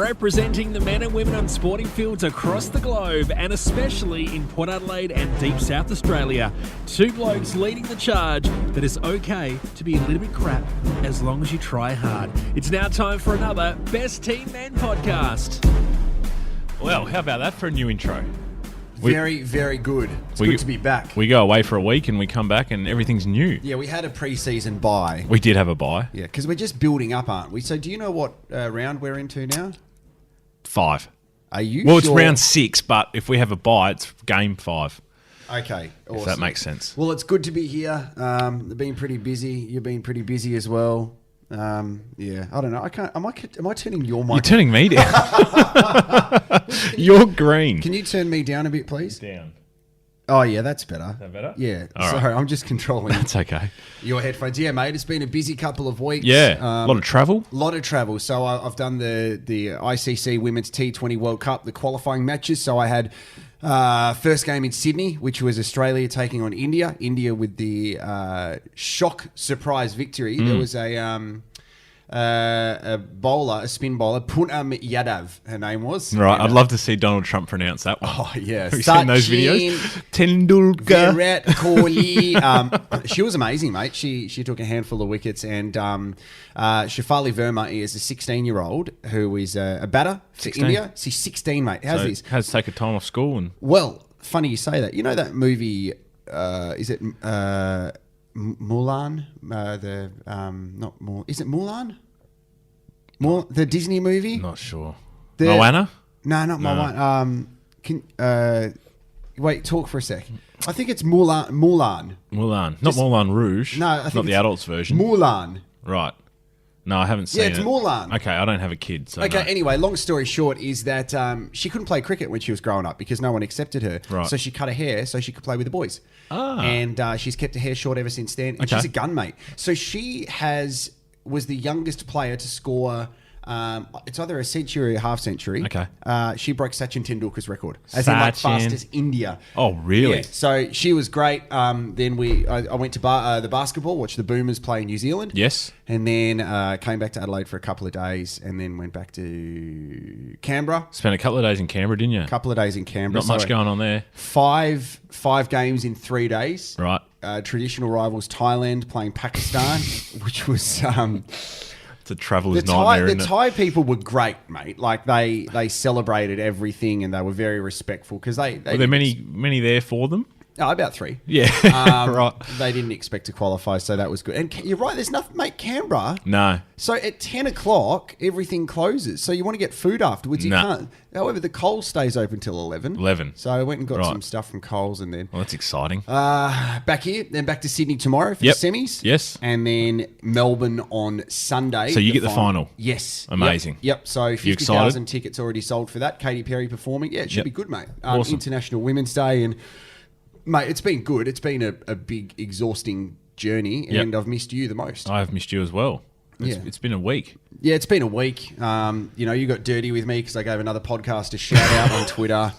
Representing the men and women on sporting fields across the globe, and especially in Port Adelaide and deep South Australia. Two blokes leading the charge that it's okay to be a little bit crap as long as you try hard. It's now time for another Best Team Men podcast. Well, how about that for a new intro? Very, very good. It's good to be back. We go away for a week and we come back and everything's new. Yeah, we had a pre-season bye. We did have a bye. Yeah, because we're just building up, aren't we? So do you know what round we're into now? 5. Are you Well, sure? it's round 6, but if we have a bye, it's game 5. Okay, awesome. If that makes sense. Well, it's good to be here. They've been pretty busy. You've been pretty busy as well. Yeah, I don't know. I can't. Am I turning your mic? You're turning me down. You're green. Can you turn me down a bit, please? Down. Oh, yeah, that's better. Is that better? Yeah. All Sorry, I'm just controlling That's okay. your headphones. Yeah, mate, it's been a busy couple of weeks. Yeah, a lot of travel. Lot of travel. So I've done the ICC Women's T20 World Cup, the qualifying matches. So I had first game in Sydney, which was Australia taking on India. India with the shock surprise victory. There was a bowler, a spin bowler, Poonam Yadav, her name was. Right, I'd love to see Donald Trump pronounce that one. Oh, yeah. Have you seen those videos? Tendulkar. Virat Kohli. She was amazing, mate. She took a handful of wickets, and Shafali Verma is a 16-year-old who is a batter for 16. India. She's 16, mate. How's this? Has to take a time off school and Well, funny you say that. You know that movie, is it Mulan? Is it Mulan? The Disney movie? not sure. Moana? Moana? No, not Moana. Wait, talk for a sec. I think it's Mulan. Mulan. Not Moulin Rouge. No, I think not the it's adults version. Mulan. Right. No, I haven't seen Yeah, it. it's Mulan. Okay, I don't have a kid. So Okay, no. anyway, long story short is that she couldn't play cricket when she was growing up because no one accepted her. Right. So she cut her hair so she could play with the boys. Ah. And she's kept her hair short ever since then. And Okay. she's a gun, mate. So she was the youngest player to score... it's either a century or a half century. Okay. She broke Sachin Tendulkar's record. As in, like, Sachin. fastest India. Oh, really? Yeah, so she was great. Then I went to the basketball, watched the Boomers play in New Zealand. Yes. And then came back to Adelaide for a couple of days, and then went back to Canberra. Spent a couple of days in Canberra, didn't you? A couple of days in Canberra. Not much going on there. Five games in 3 days. Right. Traditional rivals Thailand playing Pakistan, which was... It's a traveller's nightmare, the isn't it? Thai people were great, mate. Like they celebrated everything and they were very respectful because they Were there many there for them? Oh, about 3. Yeah. Right. They didn't expect to qualify, so that was good. And you're right. There's nothing, mate. Canberra. No. So at 10 o'clock, everything closes. So you want to get food afterwards, you can't. However, the Coles stays open till 11. 11. So I went and got Right. some stuff from Coles, and then Well, that's exciting. back here, then back to Sydney tomorrow for Yep. the semis. Yes. And then Melbourne on Sunday. So you get the final. Yes. Amazing. Yep. So You 50,000 excited? tickets already sold for that. Katy Perry performing. Yeah, it should Yep. be good, mate. Awesome. International Women's Day, and mate, it's been good. It's been a big, exhausting journey, and Yep. I've missed you the most. I've missed you as well. It's been a week. Yeah, it's been a week. You got dirty with me because I gave another podcast a shout out on Twitter.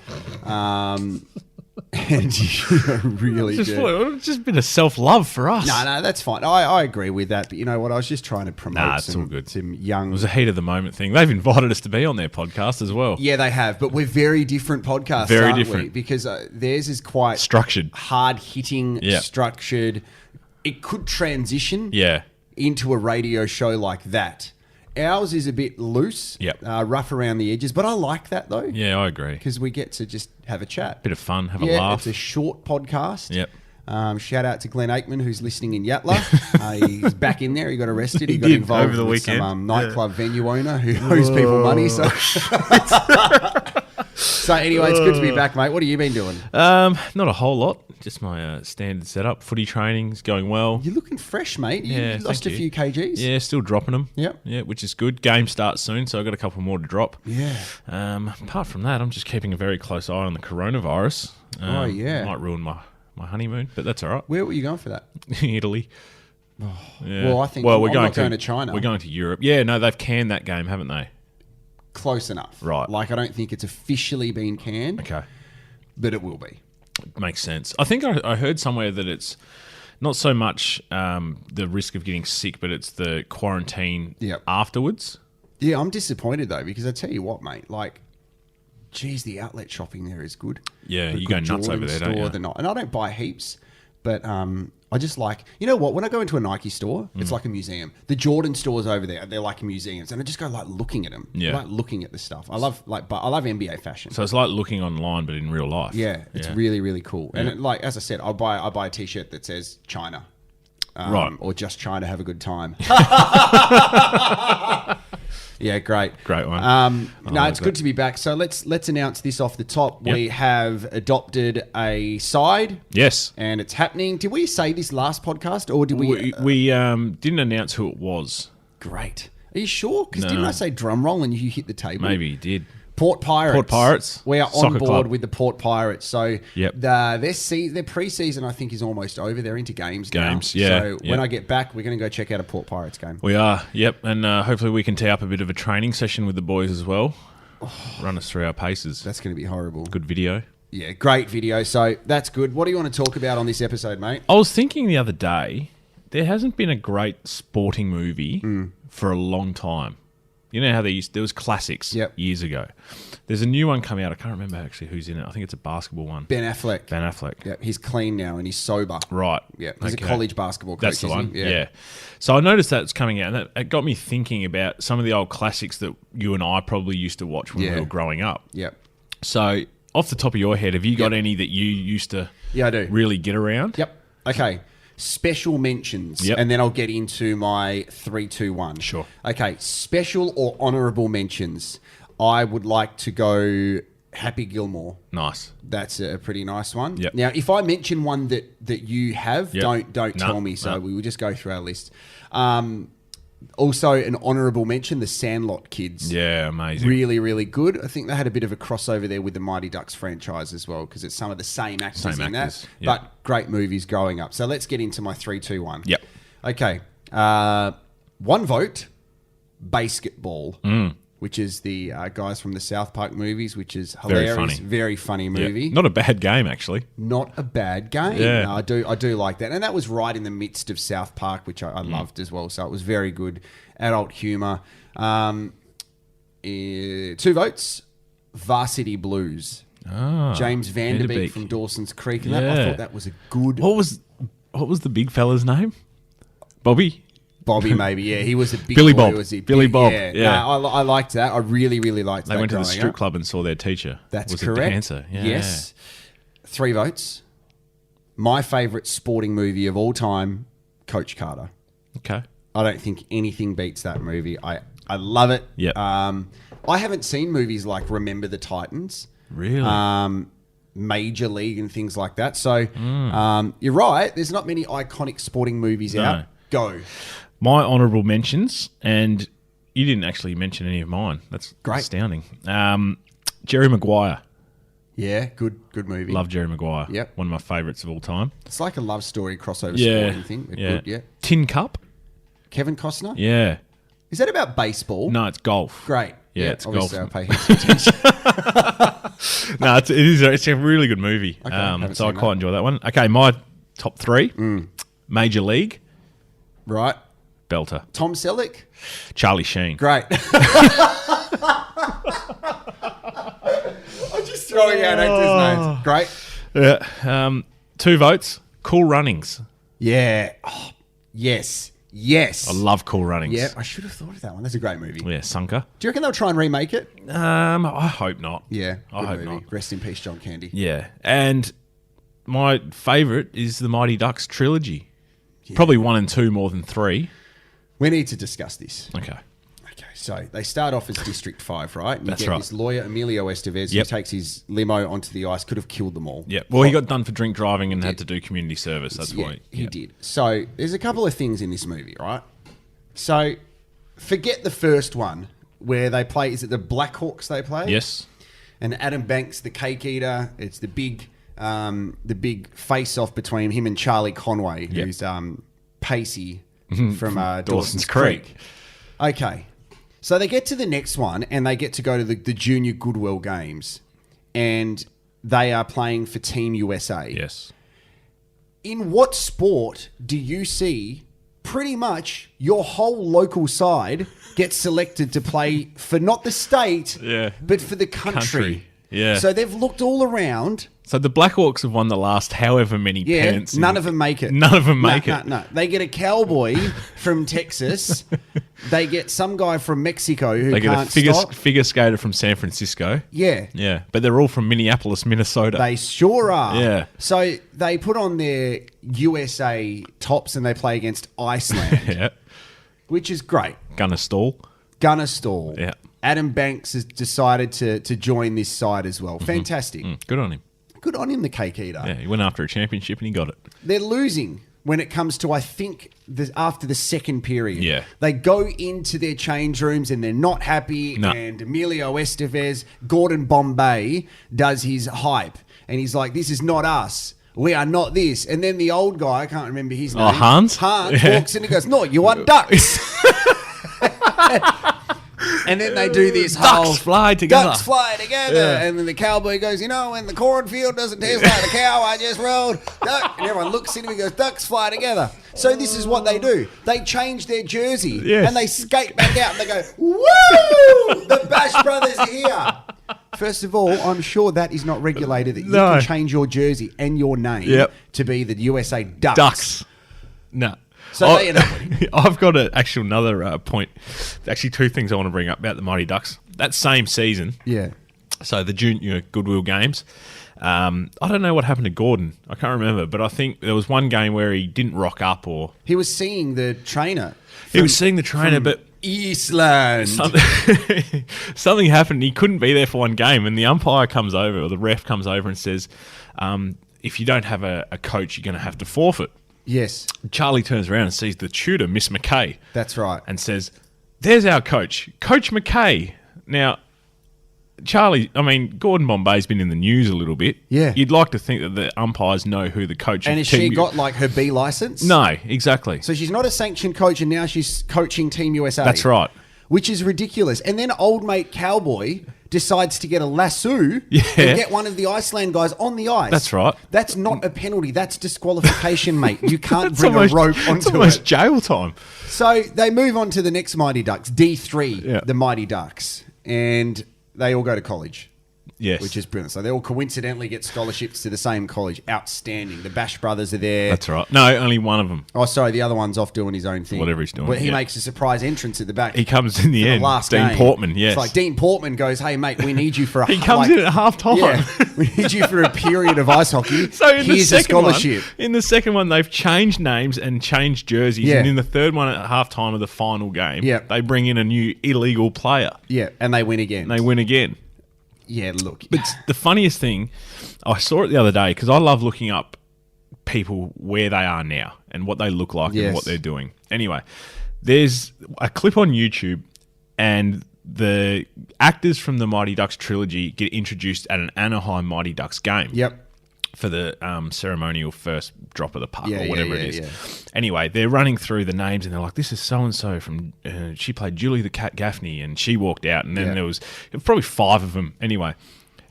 And you really It's did. just been a self-love for us. No, that's fine. I agree with that. But you know what? I was just trying to promote Nah, it's all some, good. some young... It was a heat of the moment thing. They've invited us to be on their podcast as well. Yeah, they have. But we're very different podcasts, Very aren't we? different. Because theirs is quite... Structured. Hard-hitting, Yeah. structured. It could transition Yeah. into a radio show like that. Ours is a bit loose, Yep. rough around the edges. But I like that, though. Yeah, I agree. Because we get to just have a chat. Bit of fun, have a Yeah, laugh. it's a short podcast. Yep. Shout out to Glenn Aikman, who's listening in Yatla. He's back in there. He got arrested. He He got did involved over the with weekend. some nightclub venue owner who owes people money. So, so anyway, it's good to be back, mate. What have you been doing? Not a whole lot. Just my standard setup. Footy training's going well. You're looking fresh, mate. You Yeah, lost thank a few you. kgs. Yeah, still dropping them. Yep. Yeah, which is good. Game starts soon, so I've got a couple more to drop. Yeah. Apart from that, I'm just keeping a very close eye on the coronavirus. Oh, yeah. Might ruin my honeymoon, but that's all right. Where were you going for that? Italy. Yeah. Well, I think we're I'm going not going to China. We're going to Europe. Yeah, no, they've canned that game, haven't they? Close enough. Right. Like, I don't think it's officially been canned, Okay. but it will be. Makes sense. I think I heard somewhere that it's not so much the risk of getting sick, but it's the quarantine Yep. afterwards. Yeah, I'm disappointed though, because I tell you what, mate, like, geez, the outlet shopping there is good. Yeah, The you go good nuts Jordan over there, don't store, you? they're not- and I don't buy heaps, but I just like, you know what? When I go into a Nike store, it's like a museum. The Jordan stores over there, they're like museums, and I just go like looking at them. Yeah. I like looking at the stuff. I love NBA fashion. So it's like looking online, but in real life. Yeah, it's really, really cool. And it, like, as I said, I buy a T-shirt that says China. Right. Or just trying to have a good time. Yeah, great. Great one. No, like it's good that. to be back. So let's announce this off the top. Yep. We have adopted a side, Yes. and it's happening. Did we say this last podcast, or did we? We didn't announce who it was. Great. Are you sure? Because No. didn't I say drum roll and you hit the table? Maybe he did. Port Pirates. Port Pirates. We are on Soccer board club. with the Port Pirates. So Yep. their pre-season, I think, is almost over. They're into games now. Games, yeah, So yep. when I get back, we're going to go check out a Port Pirates game. We are, yep. And hopefully we can tee up a bit of a training session with the boys as well. Run us through our paces. That's going to be horrible. Good video. Yeah, great video. So that's good. What do you want to talk about on this episode, mate? I was thinking the other day, there hasn't been a great sporting movie for a long time. You know how there was classics Yep. years ago. There's a new one coming out. I can't remember actually who's in it. I think it's a basketball one. Ben Affleck. Ben Affleck. Yeah, he's clean now and he's sober. Right. Yeah, he's Okay. a college basketball coach. That's the isn't one. he? Yeah. So I noticed that's coming out, and it got me thinking about some of the old classics that you and I probably used to watch when Yeah. we were growing up. Yep. So off the top of your head, have you got any that you used to Yeah, I do. really get around? Yep. Okay. Special mentions. Yep. And then I'll get into my 3, 2, 1. Sure. Okay. Special or honourable mentions. I would like to go Happy Gilmore. Nice. That's a pretty nice one. Yep. Now, if I mention one that you have, Yep. don't No, tell me. So no. we will just go through our list. Also, an honourable mention, the Sandlot kids. Yeah, amazing. Really, really good. I think they had a bit of a crossover there with the Mighty Ducks franchise as well, because it's some of the same actors Same in actors, that. yeah. But great movies growing up. So let's get into my 3, 2, 1. Yep. Okay. One vote, Basketball, which is the guys from the South Park movies, which is Very hilarious. funny. Very funny Yeah. movie. Not a bad game, actually. Not a bad game. Yeah. No, I do like that. And that was right in the midst of South Park, which I loved as well. So it was very good. Adult humour. 2 votes, Varsity Blues. Ah, James Vanderbeek Vanderbeek. from Dawson's Creek. And that, I Yeah. thought that was a good... What was the big fella's name? Bobby? Bobby, maybe. Yeah, he was a big Billy boy, Bob. was he? Billy Bob, Yeah. yeah. No, I liked that. I really, really liked that. They went to the growing strip up. club and saw their teacher. That's was correct. a dancer. Yeah. Yes. 3 votes. My favourite sporting movie of all time, Coach Carter. Okay. I don't think anything beats that movie. I love it. Yep. I haven't seen movies like Remember the Titans, Really? Major League and things like that. So you're right. There's not many iconic sporting movies No. out. Go. My honourable mentions, and you didn't actually mention any of mine. That's Great. astounding. Jerry Maguire. Yeah, good movie. Love Jerry Maguire. Yep. One of my favourites of all time. It's like a love story crossover Yeah. sporting thing. But Yeah. Good, yeah. Tin Cup. Kevin Costner? Yeah. Is that about baseball? No, it's golf. Great. Yeah, it's obviously golf. I'll pay him some attention. No, it's a really good movie. haven't So I seen quite enjoy that one. Okay, my top 3. Major League. Right. Belter. Tom Selleck? Charlie Sheen. Great. I'm just throwing out actors' names. Great. Yeah. 2 votes. Cool Runnings. Yeah. Oh, yes. Yes. I love Cool Runnings. Yeah, I should have thought of that one. That's a great movie. Yeah, Sunker. Do you reckon they'll try and remake it? I hope not. Yeah. I good hope movie. not. Rest in peace, John Candy. Yeah. And my favourite is the Mighty Ducks trilogy. Probably 1 and 2 more than 3. We need to discuss this. Okay. Okay, so they start off as District 5, right? And That's you get right. this lawyer, Emilio Estevez, Yep. who takes his limo onto the ice, could have killed them all. Yeah. Well, he got done for drink driving and had to do community service. That's Yeah, why. he did. So there's a couple of things in this movie, right? So forget the first one where they play, is it the Blackhawks they play? Yes. And Adam Banks, the cake eater, it's the big face-off between him and Charlie Conway, Yep. who's Pacey from Dawson's Dawson's Creek. Creek. Okay. So they get to the next one and they get to go to the Junior Goodwill Games and they are playing for Team USA. Yes. In what sport do you see pretty much your whole local side gets selected to play for not the state, but for the country. Yeah. So they've looked all around. So the Black Hawks have won the last however many pennants. None of them make it. None of them make it. No. They get a cowboy from Texas. They get some guy from Mexico who They get can't a stop. figure skater from San Francisco. Yeah. Yeah. But they're all from Minneapolis, Minnesota. They sure are. Yeah. So they put on their USA tops and they play against Iceland, Yeah. which is great. Gunner Stall. Gunner Stall. Yeah. Adam Banks has decided to join this side as well. Fantastic. Good on him. Good on him, the cake eater. Yeah, he went after a championship and he got it. They're losing when it comes to, I think, after the second period. Yeah. They go into their change rooms and they're not happy. No. And Emilio Estevez, Gordon Bombay, does his hype. And he's like, this is not us. We are not this. And then the old guy, I can't remember his name. Hans? Hans Yeah. walks in and goes, no, you are ducks. And then they do this whole... Ducks fly together. Ducks fly together. Yeah. And then the cowboy goes, when the cornfield doesn't taste like the cow I just rode. Duck. And everyone looks at him and goes, ducks fly together. So this is what they do. They change their jersey. Yes. And they skate back out and they go, woo! The Bash Brothers are here. First of all, I'm sure that is not regulated that you No. can change your jersey and your name to be the USA Ducks. Ducks. No. So they end up winning. I've got another point. Actually, two things I want to bring up about the Mighty Ducks. That same season, Yeah. so the junior Goodwill games, I don't know what happened to Gordon. I can't remember, but I think there was one game where he didn't rock up or... He was seeing the trainer. He was seeing the trainer, but... Eastland. Something happened. He couldn't be there for one game, and the umpire comes over, or the ref comes over and says, if you don't have a coach, you're going to have to forfeit. Yes, Charlie turns around and sees the tutor, Miss McKay. that's right. And says, there's our coach, Coach McKay. Now, Gordon Bombay's been in the news a little bit. Yeah. You'd like to think that the umpires know who the coach And of has she Team got like her B license? No, exactly. So she's not a sanctioned coach and now she's coaching Team USA. That's right. Which is ridiculous. And then old mate Cowboy decides to get a lasso and get one of the Iceland guys on the ice. That's right. That's not a penalty. That's disqualification, mate. You can't It's bring almost- a rope It's onto almost it. jail time. So they move on to the next Mighty Ducks, D3, Yeah. the Mighty Ducks. And they all go to college. Yes. Which is brilliant. So they all coincidentally get scholarships to the same college. Outstanding. The Bash Brothers are there. That's right. No, only one of them. Oh, sorry. The other one's off doing his own thing. Whatever he's doing, But he yeah. makes a surprise entrance at the back. He comes in the for end. the last Dean game. Portman, yes. It's like Dean Portman goes, hey, mate, we need you for a... He comes in at half time. Yeah, we need you for a period of ice hockey. So in Here's the a second one, scholarship. they've changed names and changed jerseys. Yeah. And in the third one at halftime of the final game, Yeah. they bring in a new illegal player. Yeah, and they win again. And they win again. Yeah, look. But the funniest thing, I saw it the other day because I love looking up people where they are now and what they look like Yes. and what they're doing. Anyway, there's a clip on YouTube and the actors from the Mighty Ducks trilogy get introduced at an Anaheim Mighty Ducks game. Yep. For the ceremonial first drop of the puck Yeah, or whatever yeah, it is. yeah. Anyway, they're running through the names and they're like, this is so-and-so from, she played Julie the Cat Gaffney and she walked out. And then Yeah. there was probably 5 of them anyway.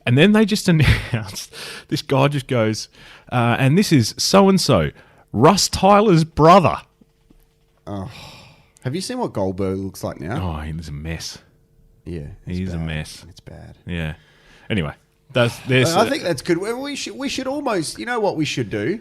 And then they just announced, this guy just goes, and this is so-and-so, Russ Tyler's brother. Have you seen what Goldberg looks like now? Oh, he's a mess. Yeah. He's a bad. mess. It's bad. Yeah. Anyway, there's... I think that's good. Well, we should almost, you know what we should do?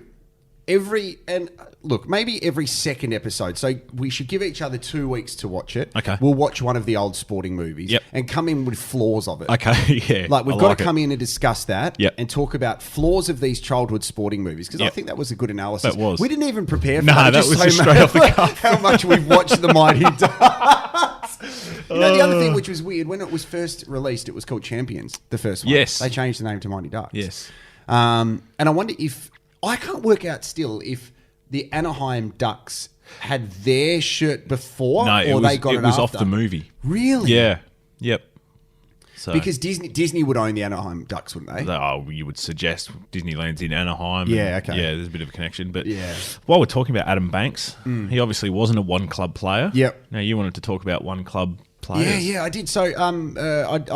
Maybe every second episode. So we should give each other 2 weeks to watch it. Okay. We'll watch one of the old sporting movies. Yep. And come in with flaws of it. Okay, yeah. Like we've I got to it. come in and discuss that. Yep. And talk about flaws of these childhood sporting movies because I Yep. think that was a good analysis. That was. We didn't even prepare for Nah, that. that was just straight off the cuff. How much we've watched the Mighty Ducks. You know, the other thing which was weird, when it was first released, it was called Champions, the first one. Yes. They changed the name to Mighty Ducks. Yes. And I wonder if... I can't work out still if the Anaheim Ducks had their shirt before No, or they got it was after. off the movie. Really? Yeah. Yep. So Because Disney would own the Anaheim Ducks, wouldn't they? you would suggest Disneyland's in Anaheim. Yeah, and, okay. Yeah, there's a bit of a connection. But Yeah. while we're talking about Adam Banks, he obviously wasn't a one club player. Yep. Now you wanted to talk about one club players. Yeah, I did. So I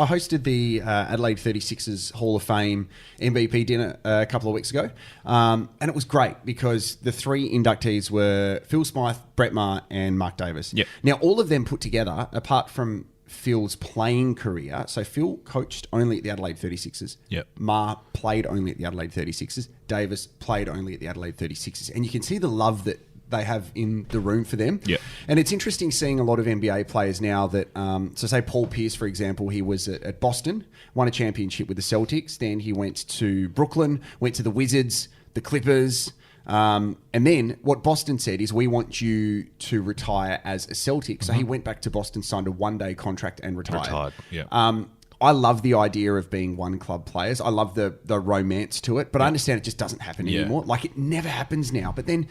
hosted the Adelaide 36ers Hall of Fame MVP dinner a couple of weeks ago. And it was great because the three inductees were Phil Smythe, Brett Maher and Mark Davis. Yep. Now, all of them put together, apart from Phil's playing career, so Phil coached only at the Adelaide 36ers. Yep. Maher played only at the Adelaide 36ers. Davis played only at the Adelaide 36ers. And you can see the love that they have in the room for them. Yeah. And it's interesting seeing a lot of NBA players now that, so say Paul Pierce, for example, he was at Boston, won a championship with the Celtics. Then he went to Brooklyn, went to the Wizards, the Clippers. And then what Boston said is, we want you to retire as a Celtic. So he went back to Boston, signed a one-day contract and retired. Yeah. I love the idea of being one club players. I love the romance to it, but I understand it just doesn't happen anymore. Like, it never happens now. But then,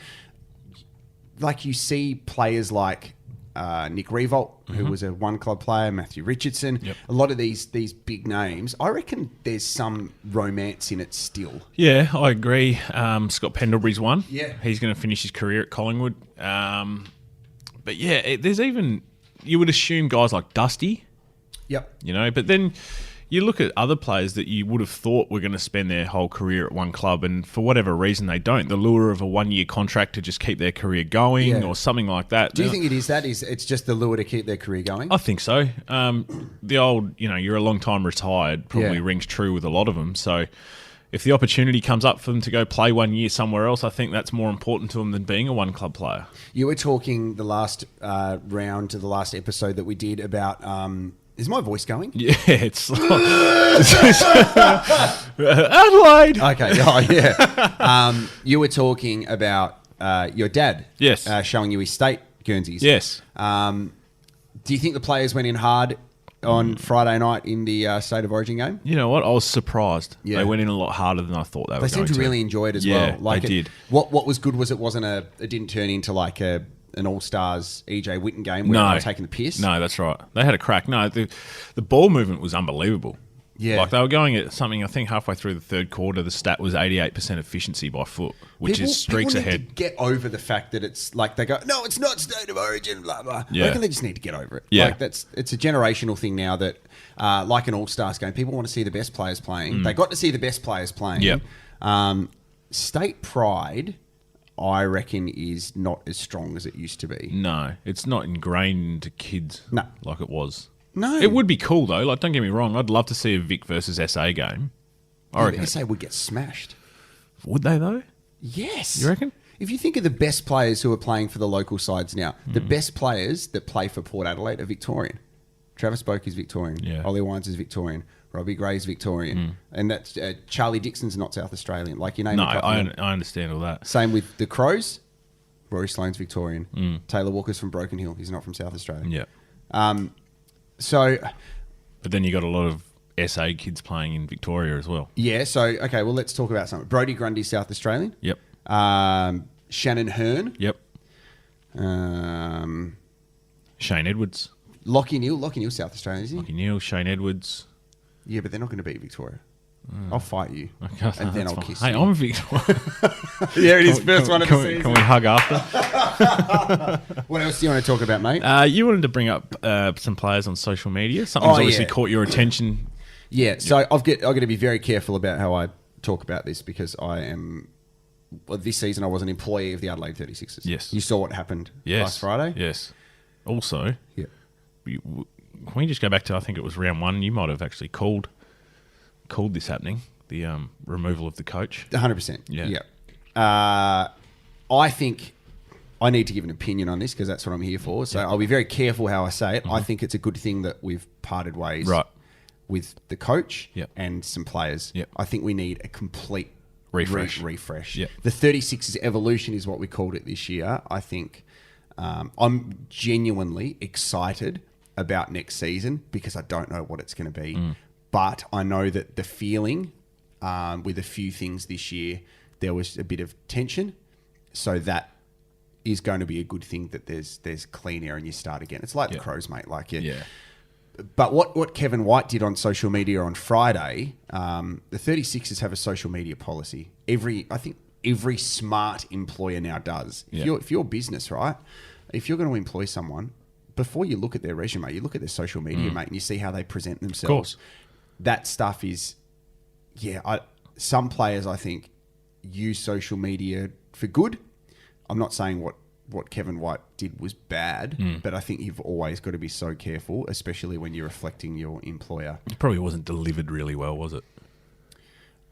like, you see players like Nick Revolt, who was a one club player, Matthew Richardson, a lot of these big names. I reckon there's some romance in it still. Yeah, I agree. Scott Pendlebury's one. Yeah. He's going to finish his career at Collingwood. But yeah, there's even, you would assume guys like Dusty, Yep. you know, but then you look at other players that you would have thought were going to spend their whole career at one club, and for whatever reason they don't. The lure of a one-year contract to just keep their career going or something like that. Do you think it is that? It's just the lure to keep their career going? I think so. The old, you're a long time retired probably rings true with a lot of them. So if the opportunity comes up for them to go play 1 year somewhere else, I think that's more important to them than being a one-club player. You were talking the last round to the last episode that we did about... is my voice going? Yeah, it's Adelaide. Okay, oh, yeah. You were talking about your dad. Yes. Showing you his state Guernseys. Yes. Do you think the players went in hard on Friday night in the State of Origin game? You know what? I was surprised. Yeah. They went in a lot harder than I thought they were going to. They seemed to really enjoy it as Yeah, well. Like they did. What was good was it didn't turn into like an All-Stars EJ Witten game where they were taking the piss. No, that's right. They had a crack. No, the ball movement was unbelievable. Yeah. Like, they were going at something, I think halfway through the third quarter, the stat was 88% efficiency by foot, which is streaks people ahead. Need to get over the fact that it's like they go, no, it's not State of Origin, blah, blah. Yeah. I reckon they just need to get over it. Yeah. Like, it's a generational thing now that, like an All-Stars game, people want to see the best players playing. They got to see the best players playing. Yep. State pride, I reckon, is not as strong as it used to be. No, it's not ingrained into kids No. like it was. No. It would be cool, though. Like, don't get me wrong. I'd love to see a Vic versus SA game. I reckon. SA would get smashed. Would they, though? Yes. You reckon? If you think of the best players who are playing for the local sides now, the best players that play for Port Adelaide are Victorian. Travis Boak is Victorian. Yeah. Ollie Wines is Victorian. Robbie Gray is Victorian. And that's Charlie Dixon's not South Australian. Like, you name No, a couple I of them. understand all that. Same with the Crows. Rory Sloane's Victorian. Taylor Walker's from Broken Hill. He's not from South Australia. Yeah. So, But then you got a lot of SA kids playing in Victoria as well. yeah. So, okay, well, let's talk about something. Brody Grundy's South Australian. Yep. Shannon Hearn. Yep. Um, Shane Edwards. Lockie Neal, South Australian, isn't he? Lachie Neale, Shane Edwards. Yeah, but they're not going to beat Victoria. I'll fight you. Okay, And then that's I'll fine. kiss Hey, you. I'm Victoria. Yeah, it is first one of the Can season. we hug after? What else do you want to talk about, mate? You wanted to bring up some players on social media. Something's obviously caught your attention. Yeah, so I've got to be very careful about how I talk about this because I am... Well, this season I was an employee of the Adelaide 36ers. Yes. You saw what happened last Friday? Yes. Also, Yeah. can we just go back to, I think it was round one, you might have actually called this happening, the removal of the coach. 100%. Yeah. I think I need to give an opinion on this because that's what I'm here for. So I'll be very careful how I say it. I think it's a good thing that we've parted ways Right. with the coach Yep. and some players. Yep. I think we need a complete refresh. Yep. The 36ers evolution is what we called it this year. I think I'm genuinely excited about next season because I don't know what it's going to be. But I know that the feeling with a few things this year, there was a bit of tension. So that is going to be a good thing that there's clean air and you start again. It's like the Crows, mate. Like Yeah. But what Kevin White did on social media on Friday, the 36ers have a social media policy. I think every smart employer now does. If you're a business, right? If you're going to employ someone, before you look at their resume, you look at their social media, mate, and you see how they present themselves. course. That stuff is, some players, I think, use social media for good. I'm not saying what Kevin White did was bad, but I think you've always got to be so careful, especially when you're reflecting your employer. It probably wasn't delivered really well, was it?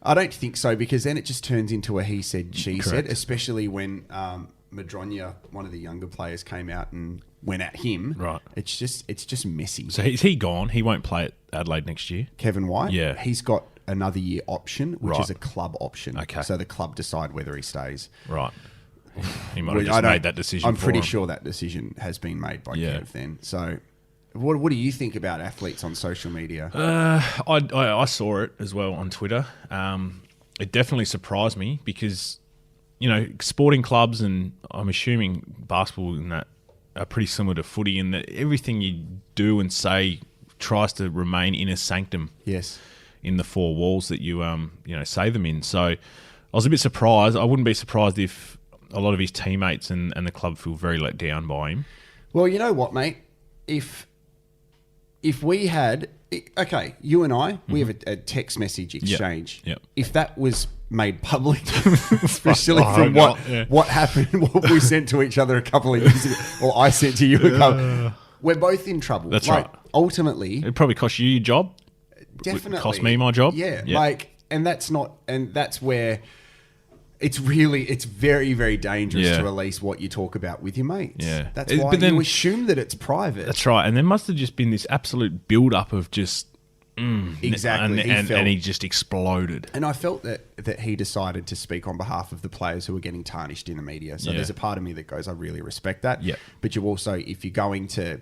I don't think so, because then it just turns into a he said, she said, Correct. especially when Madronya, one of the younger players, came out and went at him. Right. It's just messy. So is he gone? He won't play at Adelaide next year? Kevin White, Yeah. he's got another year option, which Right. is a club option. Okay. So the club decide whether he stays. Right. He might have Well, just I don't- made that decision I'm for pretty him. sure that decision has been made by Yeah. Kev then. So what do you think about athletes on social media? I saw it as well on Twitter. It definitely surprised me because, sporting clubs, and I'm assuming basketball and that are pretty similar to footy in that everything you do and say tries to remain in a sanctum Yes. in the four walls that you say them in. So I was a bit surprised. I wouldn't be surprised if a lot of his teammates and the club feel very let down by him. Well, you know what, mate? If we had... Okay, you and I, we have a text message exchange. Yep. If that was made public, especially I from hope not, yeah. what happened, what we sent to each other a couple of years ago, or I sent to you a couple... We're both in trouble. That's right. Ultimately... It'd probably cost you your job. Definitely. Would cost me my job. Yeah. And that's where it's very, very dangerous Yeah. to release what you talk about with your mates. Yeah. That's why But then- you assume that it's private. That's right. And there must have just been this absolute build-up of just... Exactly. And he just exploded. And I felt that he decided to speak on behalf of the players who were getting tarnished in the media. So Yeah. there's a part of me that goes, I really respect that. Yeah. But you also, if you're going to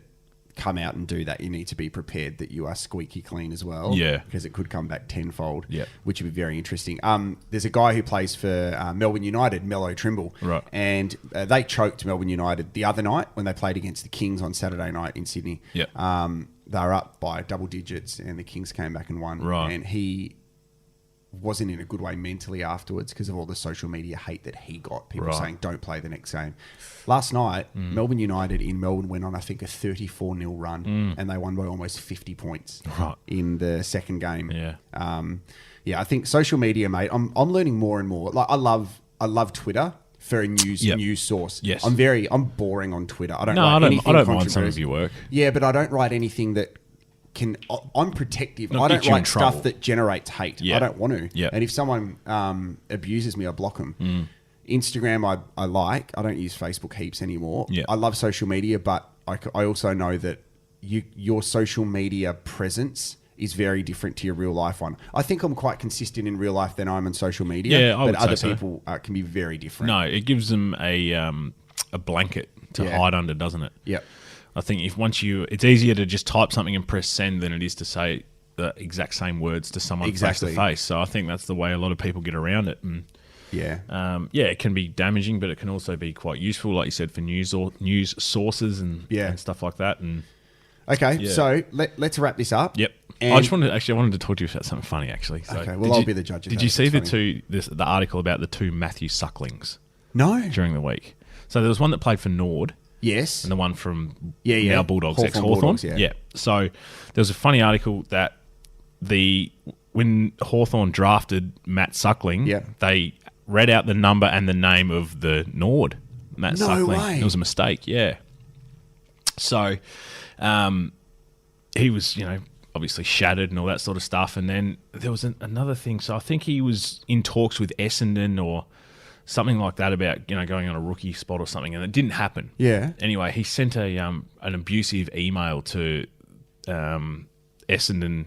come out and do that, you need to be prepared that you are squeaky clean as well. Yeah. Because it could come back tenfold. Yeah. Which would be very interesting. There's a guy who plays for Melbourne United, Mello Trimble. Right. And they choked Melbourne United the other night when they played against the Kings on Saturday night in Sydney. Yep. They were up by double digits and the Kings came back and won. Right. And he wasn't in a good way mentally afterwards because of all the social media hate that he got. People Right. saying, don't play the next game. Last night, Melbourne United in Melbourne went on, I think, a 34-0 run and they won by almost 50 points Right. in the second game. Yeah. I think social media, mate, I'm learning more and more. Like I love Twitter for a news source. Yes. I'm boring on Twitter. I don't No, write I anything don't mind some of controversial. your work. Yeah, but I don't write anything that can... I'm protective. Not I get don't you in write stuff trouble. that generates hate. Yeah. I don't want to. Yeah. And if someone abuses me, I block them. Instagram, I like. I don't use Facebook heaps anymore. Yeah. I love social media, but I also know that your social media presence is very different to your real life one. I think I'm quite consistent in real life than I'm on social media. Yeah, I but would other say so. people can be very different. No, it gives them a blanket to Yeah. hide under, doesn't it? Yep. I think it's easier to just type something and press send than it is to say the exact same words to someone Exactly. face to face. So I think that's the way a lot of people get around it. And Yeah. it can be damaging, but it can also be quite useful, like you said, for news sources and stuff like that. And Okay, Yeah. so let's wrap this up. yep, And I wanted to talk to you about something funny actually. So Okay, well, I'll be the judge of Did that you if see it's the article about the two Matthew Sucklings No. during the week? So there was one that played for Nord. Yes. And the one from Yeah. now Bulldogs, Hawthorn ex-Hawthorn. Bulldogs, yeah. So there was a funny article that when Hawthorn drafted Matt Suckling, Yeah. they read out the number and the name of the Nord, Matt No Suckling. way. It was a mistake, yeah. So he was, obviously shattered and all that sort of stuff. And then there was another thing. So I think he was in talks with Essendon or something like that about going on a rookie spot or something, and it didn't happen. Yeah. Anyway, he sent an abusive email to Essendon,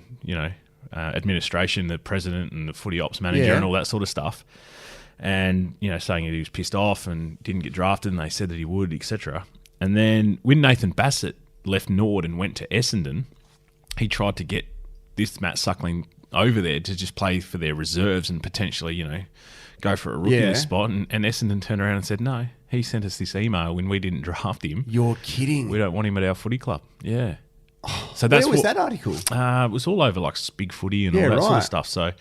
administration, the president and the footy ops manager, Yeah. and all that sort of stuff, and saying that he was pissed off and didn't get drafted, and they said that he would, etc. And then when Nathan Bassett left Nord and went to Essendon, he tried to get this Matt Suckling over there to just play for their reserves and potentially, go for a rookie Yeah. spot. And Essendon turned around and said, no, he sent us this email when we didn't draft him. You're kidding. We don't want him at our footy club. Yeah. So that's Where was that article? It was all over like Big Footy and Yeah, all that sort right. of stuff. So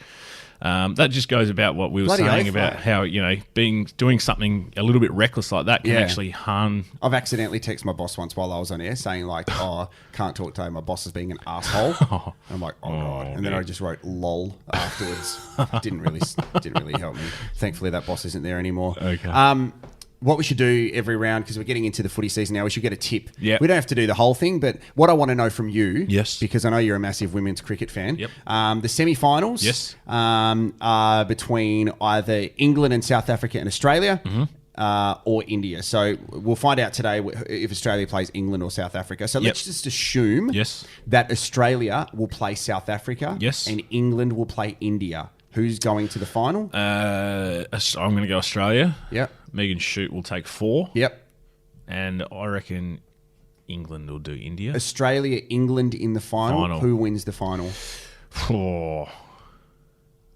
that just goes about what we were Bloody saying oath, about mate. how doing something a little bit reckless like that can Yeah. actually harm. I've accidentally texted my boss once while I was on air saying like, "Oh, can't talk to my boss is being an asshole." And I'm like, "Oh god!" And then I just wrote "lol" afterwards. didn't really help me. Thankfully, that boss isn't there anymore. Okay. What we should do every round, because we're getting into the footy season now, we should get a tip. Yep. We don't have to do the whole thing, but what I want to know from you, Yes. because I know you're a massive women's cricket fan. Yep. The semi-finals, Yes. Are between either England and South Africa and Australia. Or India. So we'll find out today if Australia plays England or South Africa. So let's just assume Yes. that Australia will play South Africa Yes. and England will play India. Who's going to the final? I'm going to go Australia. Yep. Megan Shute will take 4. Yep. And I reckon England will do India. Australia, England in the final. Who wins the final? Oh,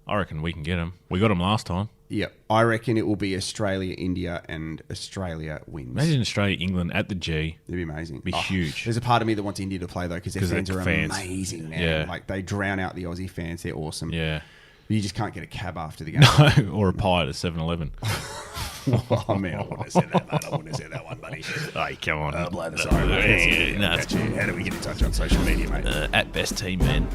I reckon we can get them. We got them last time. Yep. I reckon it will be Australia, India, and Australia wins. Imagine Australia, England at the G. It'd be amazing. Be huge. There's a part of me that wants India to play though because their 'Cause fans they're are fans. amazing, man. Yeah. Like they drown out the Aussie fans. They're awesome. Yeah. You just can't get a cab after the game. Or a pie at a 7-Eleven. Oh man, I wouldn't have said that, mate. I wouldn't have said that one, buddy. Hey, come on. Blow the side. Mate. No, it's cool. How do we get in touch on social media, mate? At Best Team Men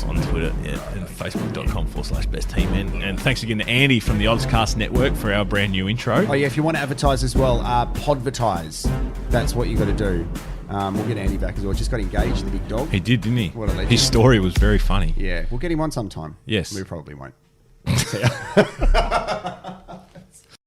on Twitter and Facebook.com/Best Team Men. And thanks again to Andy from the Oddscast Network for our brand new intro. Oh yeah, if you want to advertise as well, podvertise. That's what you got to do. We'll get Andy back as well. Just got engaged, the big dog. He did, didn't he? What a legend. His story was very funny. Yeah, we'll get him on sometime. Yes. We probably won't. See ya.